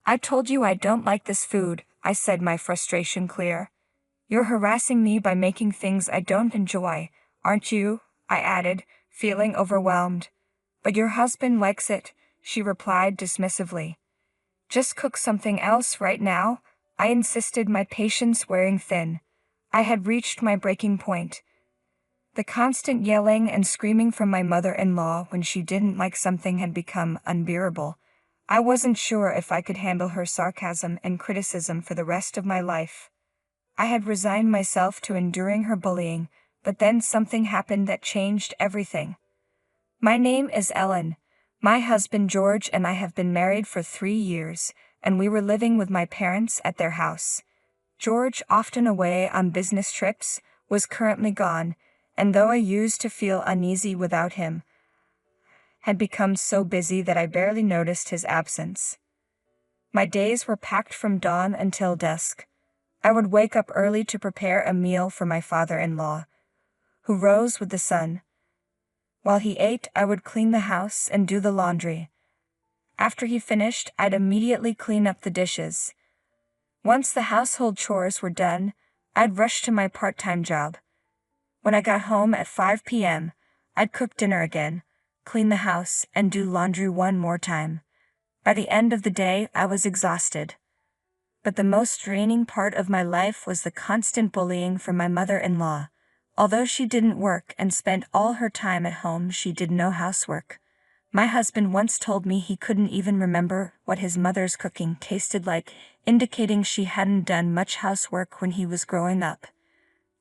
"I told you I don't like this food," I said, my frustration clear. "You're harassing me by making things I don't enjoy, aren't you?" I added, feeling overwhelmed. "But your husband likes it," she replied dismissively. "Just cook something else right now," I insisted, my patience wearing thin. I had reached my breaking point. The constant yelling and screaming from my mother-in-law when she didn't like something had become unbearable. I wasn't sure if I could handle her sarcasm and criticism for the rest of my life. I had resigned myself to enduring her bullying, but then something happened that changed everything. "My name is Ellen. My husband George and I have been married for 3 years, and we were living with my parents at their house. George, often away on business trips, was currently gone, and though I used to feel uneasy without him, had become so busy that I barely noticed his absence. My days were packed from dawn until dusk. I would wake up early to prepare a meal for my father-in-law, who rose with the sun. While he ate, I would clean the house and do the laundry. After he finished, I'd immediately clean up the dishes. Once the household chores were done, I'd rush to my part-time job. When I got home at 5 p.m., I'd cook dinner again, clean the house, and do laundry one more time. By the end of the day, I was exhausted. But the most draining part of my life was the constant bullying from my mother-in-law. Although she didn't work and spent all her time at home, she did no housework. My husband once told me he couldn't even remember what his mother's cooking tasted like, indicating she hadn't done much housework when he was growing up.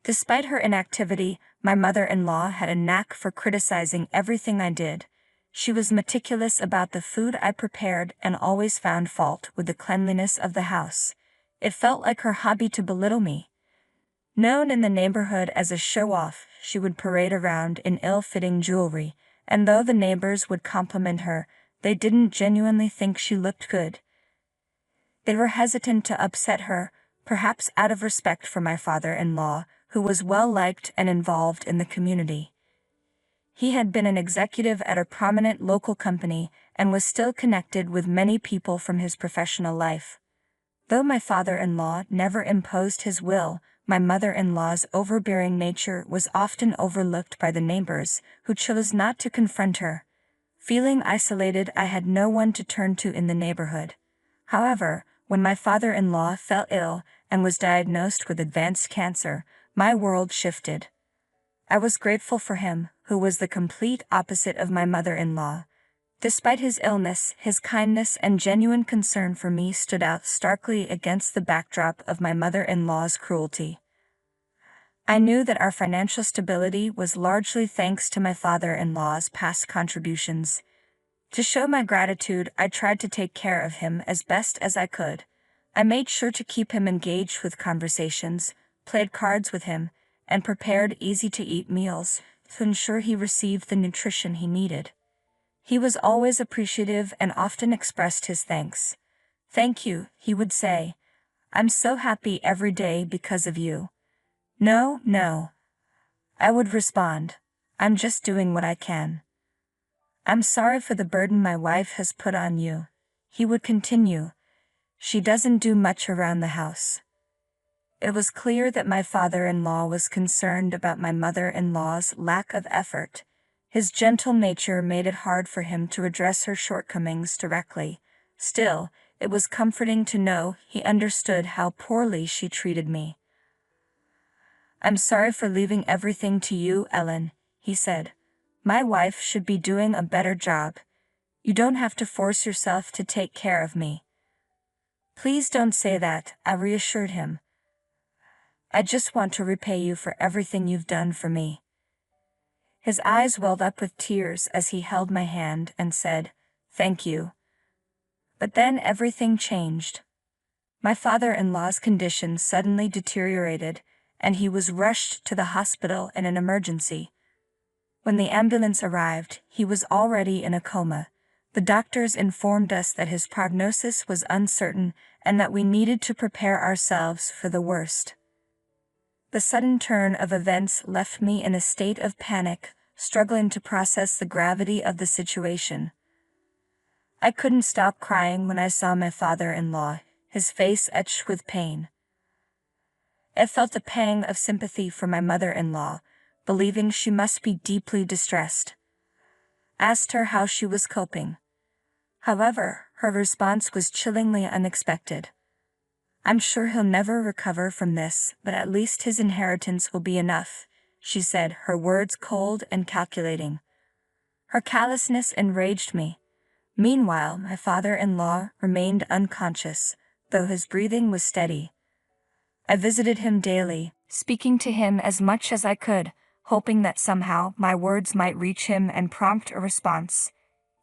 Despite her inactivity, my mother-in-law had a knack for criticizing everything I did. She was meticulous about the food I prepared and always found fault with the cleanliness of the house. It felt like her hobby to belittle me. Known in the neighborhood as a show-off, she would parade around in ill-fitting jewelry, and though the neighbors would compliment her, they didn't genuinely think she looked good. They were hesitant to upset her, perhaps out of respect for my father-in-law, who was well-liked and involved in the community. He had been an executive at a prominent local company and was still connected with many people from his professional life. Though my father-in-law never imposed his will, my mother-in-law's overbearing nature was often overlooked by the neighbors, who chose not to confront her. Feeling isolated, I had no one to turn to in the neighborhood. However, when my father-in-law fell ill and was diagnosed with advanced cancer, my world shifted. I was grateful for him, who was the complete opposite of my mother-in-law. Despite his illness, his kindness and genuine concern for me stood out starkly against the backdrop of my mother-in-law's cruelty. I knew that our financial stability was largely thanks to my father-in-law's past contributions. To show my gratitude, I tried to take care of him as best as I could. I made sure to keep him engaged with conversations, played cards with him, and prepared easy-to-eat meals to ensure he received the nutrition he needed. He was always appreciative and often expressed his thanks. "Thank you," he would say. "I'm so happy every day because of you." No, I would respond. "I'm just doing what I can." "I'm sorry for the burden my wife has put on you," he would continue. "She doesn't do much around the house." It was clear that my father-in-law was concerned about my mother-in-law's lack of effort. His gentle nature made it hard for him to address her shortcomings directly. Still, it was comforting to know he understood how poorly she treated me. "I'm sorry for leaving everything to you, Ellen," he said. "My wife should be doing a better job. You don't have to force yourself to take care of me." "Please don't say that," I reassured him. "I just want to repay you for everything you've done for me." His eyes welled up with tears as he held my hand and said, "Thank you." But then everything changed. My father-in-law's condition suddenly deteriorated, and he was rushed to the hospital in an emergency. When the ambulance arrived, he was already in a coma. The doctors informed us that his prognosis was uncertain and that we needed to prepare ourselves for the worst. The sudden turn of events left me in a state of panic, struggling to process the gravity of the situation. I couldn't stop crying when I saw my father-in-law, his face etched with pain. I felt a pang of sympathy for my mother-in-law, believing she must be deeply distressed. Asked her how she was coping. However, her response was chillingly unexpected. "I'm sure he'll never recover from this, but at least his inheritance will be enough," she said, her words cold and calculating. Her callousness enraged me. Meanwhile, my father-in-law remained unconscious, though his breathing was steady. I visited him daily, speaking to him as much as I could, hoping that somehow my words might reach him and prompt a response.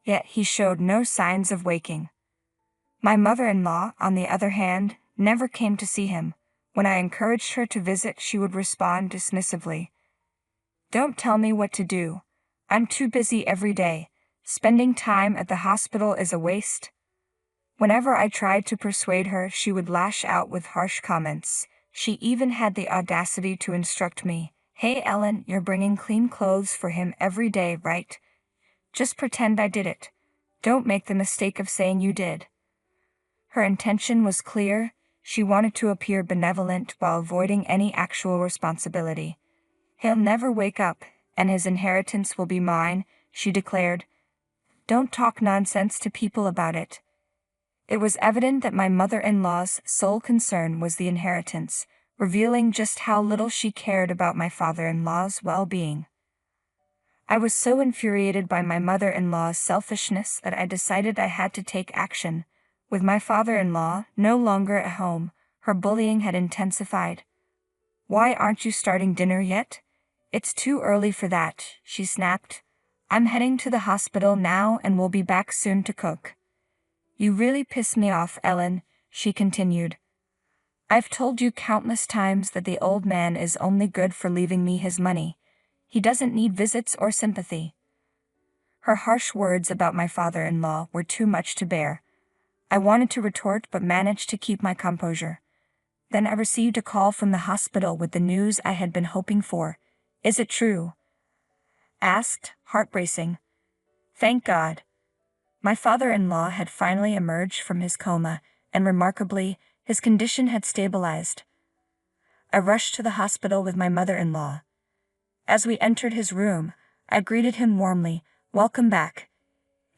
Yet he showed no signs of waking. My mother-in-law, on the other hand, never came to see him. When I encouraged her to visit, she would respond dismissively. "Don't tell me what to do. I'm too busy every day. Spending time at the hospital is a waste." Whenever I tried to persuade her, she would lash out with harsh comments. She even had the audacity to instruct me, "Hey Ellen, you're bringing clean clothes for him every day, right? Just pretend I did it. Don't make the mistake of saying you did." Her intention was clear. She wanted to appear benevolent while avoiding any actual responsibility. "He'll never wake up, and his inheritance will be mine," she declared. "Don't talk nonsense to people about it." It was evident that my mother-in-law's sole concern was the inheritance, revealing just how little she cared about my father-in-law's well-being. I was so infuriated by my mother-in-law's selfishness that I decided I had to take action. With my father-in-law no longer at home, her bullying had intensified. "Why aren't you starting dinner yet? It's too early for that," she snapped. "I'm heading to the hospital now and will be back soon to cook." "You really piss me off, Ellen," she continued. "I've told you countless times that the old man is only good for leaving me his money. He doesn't need visits or sympathy." Her harsh words about my father-in-law were too much to bear. I wanted to retort but managed to keep my composure. Then I received a call from the hospital with the news I had been hoping for. "Is it true?" asked, heart racing. Thank God. My father-in-law had finally emerged from his coma, and remarkably, his condition had stabilized. I rushed to the hospital with my mother-in-law. As we entered his room, I greeted him warmly. "Welcome back.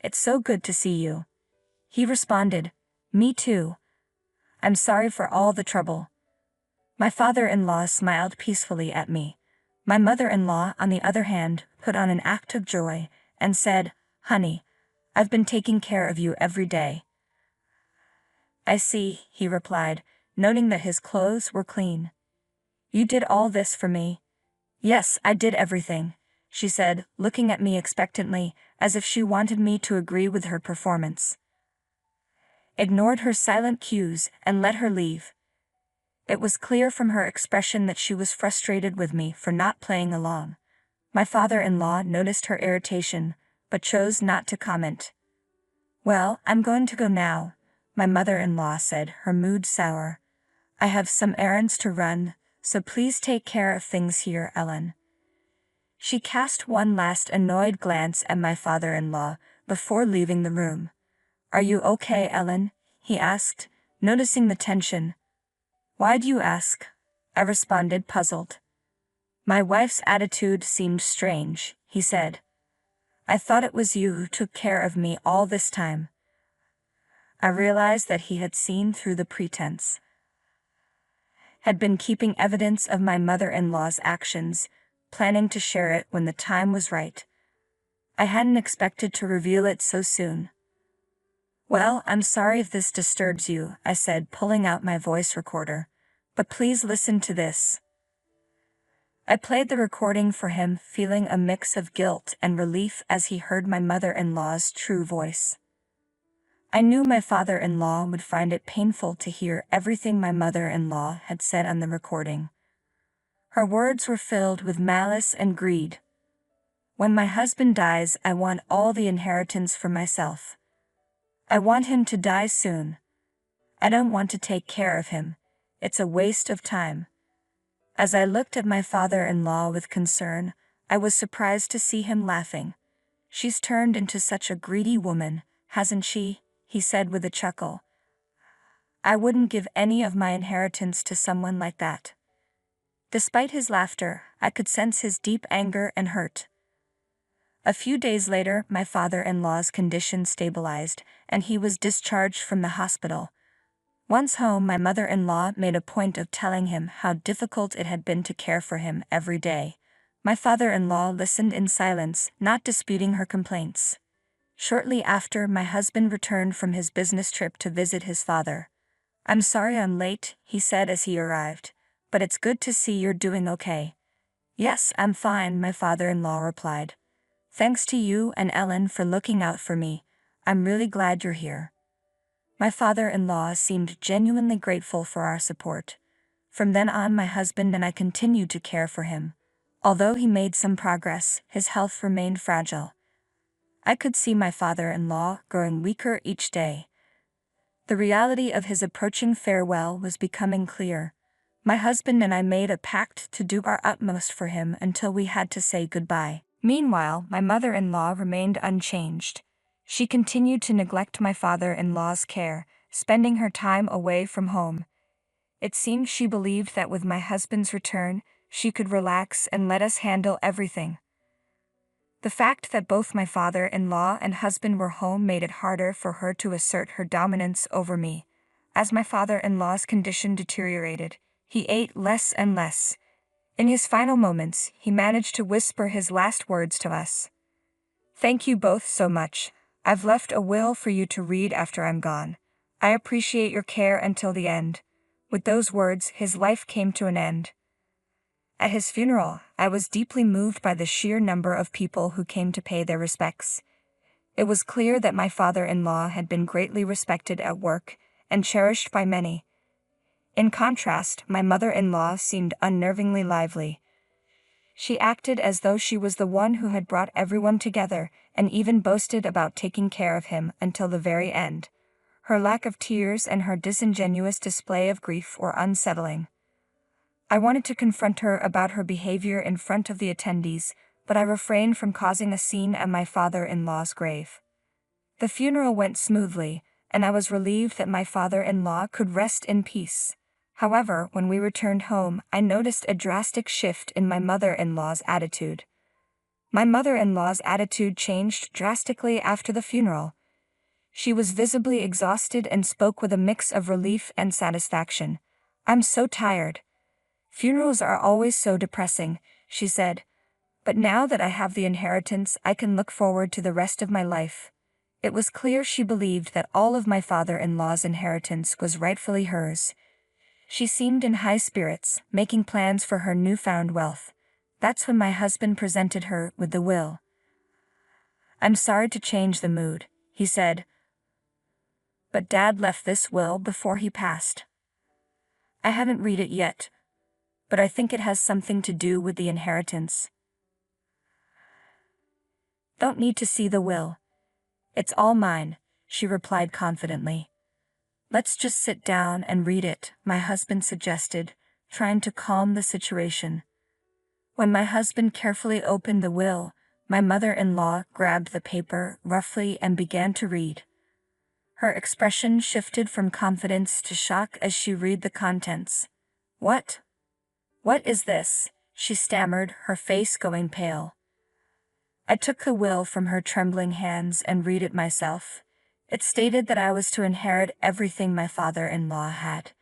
It's so good to see you." He responded, "Me too. I'm sorry for all the trouble." My father-in-law smiled peacefully at me. My mother-in-law, on the other hand, put on an act of joy and said, "Honey, I've been taking care of you every day." "I see," he replied, noting that his clothes were clean. "You did all this for me?" "Yes, I did everything," she said, looking at me expectantly, as if she wanted me to agree with her performance. Ignored her silent cues and let her leave. It was clear from her expression that she was frustrated with me for not playing along. My father-in-law noticed her irritation, but chose not to comment. "Well, I'm going to go now," my mother-in-law said, her mood sour. "I have some errands to run, so please take care of things here, Ellen." She cast one last annoyed glance at my father-in-law before leaving the room. "Are you okay, Ellen?" he asked, noticing the tension. "Why do you ask?" I responded, puzzled. "My wife's attitude seemed strange," he said. "I thought it was you who took care of me all this time." I realized that he had seen through the pretense. Had been keeping evidence of my mother-in-law's actions, planning to share it when the time was right. I hadn't expected to reveal it so soon. "Well, I'm sorry if this disturbs you," I said, pulling out my voice recorder. "But please listen to this." I played the recording for him, feeling a mix of guilt and relief as he heard my mother-in-law's true voice. I knew my father-in-law would find it painful to hear everything my mother-in-law had said on the recording. Her words were filled with malice and greed. "When my husband dies, I want all the inheritance for myself. I want him to die soon. I don't want to take care of him. It's a waste of time." As I looked at my father-in-law with concern, I was surprised to see him laughing. "She's turned into such a greedy woman. hasn't she?" he said with a chuckle. "I wouldn't give any of my inheritance to someone like that." Despite his laughter, I could sense his deep anger and hurt. A few days later, my father-in-law's condition stabilized, and he was discharged from the hospital. Once home, my mother-in-law made a point of telling him how difficult it had been to care for him every day. My father-in-law listened in silence, not disputing her complaints. Shortly after, my husband returned from his business trip to visit his father. "I'm sorry I'm late," he said as he arrived, "but it's good to see you're doing okay." "Yes, I'm fine," my father-in-law replied. "Thanks to you and Ellen for looking out for me. I'm really glad you're here." My father-in-law seemed genuinely grateful for our support. From then on, my husband and I continued to care for him. Although he made some progress, his health remained fragile. I could see my father-in-law growing weaker each day. The reality of his approaching farewell was becoming clear. My husband and I made a pact to do our utmost for him until we had to say goodbye. Meanwhile, my mother-in-law remained unchanged. She continued to neglect my father-in-law's care, spending her time away from home. It seemed she believed that with my husband's return, she could relax and let us handle everything. The fact that both my father-in-law and husband were home made it harder for her to assert her dominance over me. As my father-in-law's condition deteriorated, he ate less and less. In his final moments, he managed to whisper his last words to us. "Thank you both so much. I've left a will for you to read after I'm gone. I appreciate your care until the end." With those words, his life came to an end. At his funeral, I was deeply moved by the sheer number of people who came to pay their respects. It was clear that my father-in-law had been greatly respected at work and cherished by many. In contrast, my mother-in-law seemed unnervingly lively. She acted as though she was the one who had brought everyone together, and even boasted about taking care of him until the very end. Her lack of tears and her disingenuous display of grief were unsettling. I wanted to confront her about her behavior in front of the attendees, but I refrained from causing a scene at my father-in-law's grave. The funeral went smoothly, and I was relieved that my father-in-law could rest in peace. However, when we returned home, I noticed a drastic shift in my mother-in-law's attitude. My mother-in-law's attitude changed drastically after the funeral. She was visibly exhausted and spoke with a mix of relief and satisfaction. "I'm so tired. Funerals are always so depressing," she said. "But now that I have the inheritance, I can look forward to the rest of my life." It was clear she believed that all of my father-in-law's inheritance was rightfully hers. She seemed in high spirits, making plans for her newfound wealth. That's when my husband presented her with the will. "I'm sorry to change the mood," he said, "but Dad left this will before he passed. I haven't read it yet, but I think it has something to do with the inheritance." "Don't need to see the will. It's all mine," she replied confidently. "Let's just sit down and read it," my husband suggested, trying to calm the situation. When my husband carefully opened the will, my mother-in-law grabbed the paper roughly and began to read. Her expression shifted from confidence to shock as she read the contents. What is this?" she stammered, her face going pale. I took the will from her trembling hands and read it myself. It stated that I was to inherit everything my father-in-law had.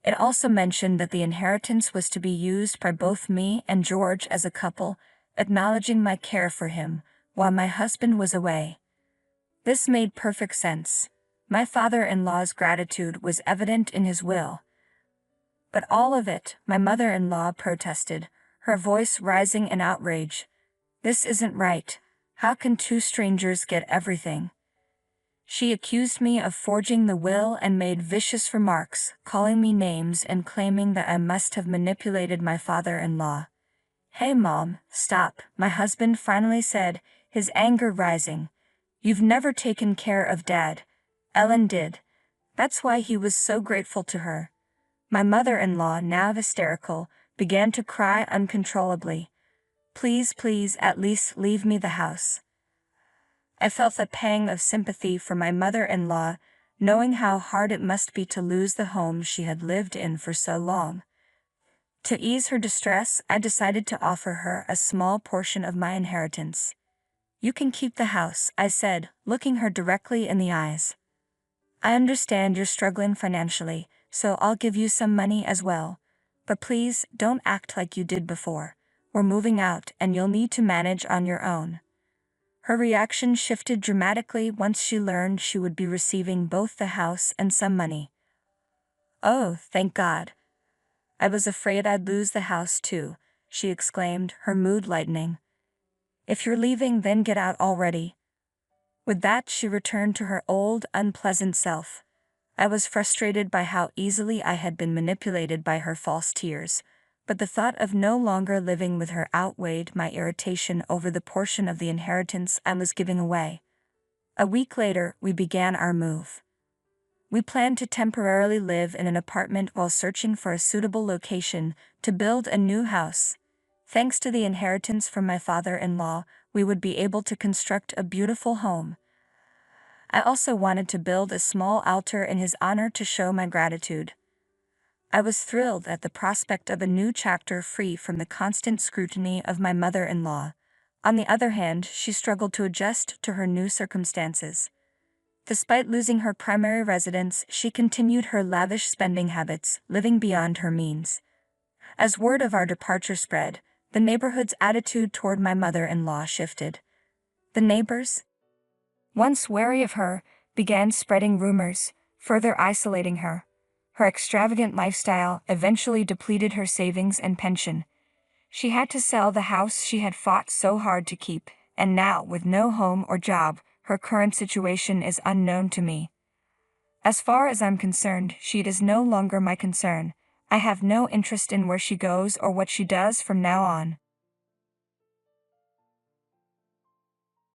It also mentioned that the inheritance was to be used by both me and George as a couple, acknowledging my care for him while my husband was away. This made perfect sense. My father-in-law's gratitude was evident in his will. "But all of it," my mother-in-law protested, her voice rising in outrage. "This isn't right. How can two strangers get everything?" She accused me of forging the will and made vicious remarks, calling me names and claiming that I must have manipulated my father-in-law. "Hey Mom, stop," my husband finally said, his anger rising. "You've never taken care of Dad. Ellen did. That's why he was so grateful to her." My mother-in-law, now hysterical, began to cry uncontrollably. Please, at least leave me the house." I felt a pang of sympathy for my mother-in-law, knowing how hard it must be to lose the home she had lived in for so long. To ease her distress, I decided to offer her a small portion of my inheritance. "You can keep the house," I said, looking her directly in the eyes. "I understand you're struggling financially, so I'll give you some money as well. But please, don't act like you did before. We're moving out and you'll need to manage on your own." Her reaction shifted dramatically once she learned she would be receiving both the house and some money. "Oh, thank God. I was afraid I'd lose the house too," she exclaimed, her mood lightening. "If you're leaving, then get out already." With that, she returned to her old, unpleasant self. I was frustrated by how easily I had been manipulated by her false tears, but the thought of no longer living with her outweighed my irritation over the portion of the inheritance I was giving away. A week later, we began our move. We planned to temporarily live in an apartment while searching for a suitable location to build a new house. Thanks to the inheritance from my father-in-law, we would be able to construct a beautiful home. I also wanted to build a small altar in his honor to show my gratitude. I was thrilled at the prospect of a new chapter free from the constant scrutiny of my mother-in-law. On the other hand, she struggled to adjust to her new circumstances. Despite losing her primary residence, she continued her lavish spending habits, living beyond her means. As word of our departure spread, the neighborhood's attitude toward my mother-in-law shifted. The neighbors, once wary of her, began spreading rumors, further isolating her. Her extravagant lifestyle eventually depleted her savings and pension. She had to sell the house she had fought so hard to keep, and now, with no home or job, her current situation is unknown to me. As far as I'm concerned, she is no longer my concern. I have no interest in where she goes or what she does from now on.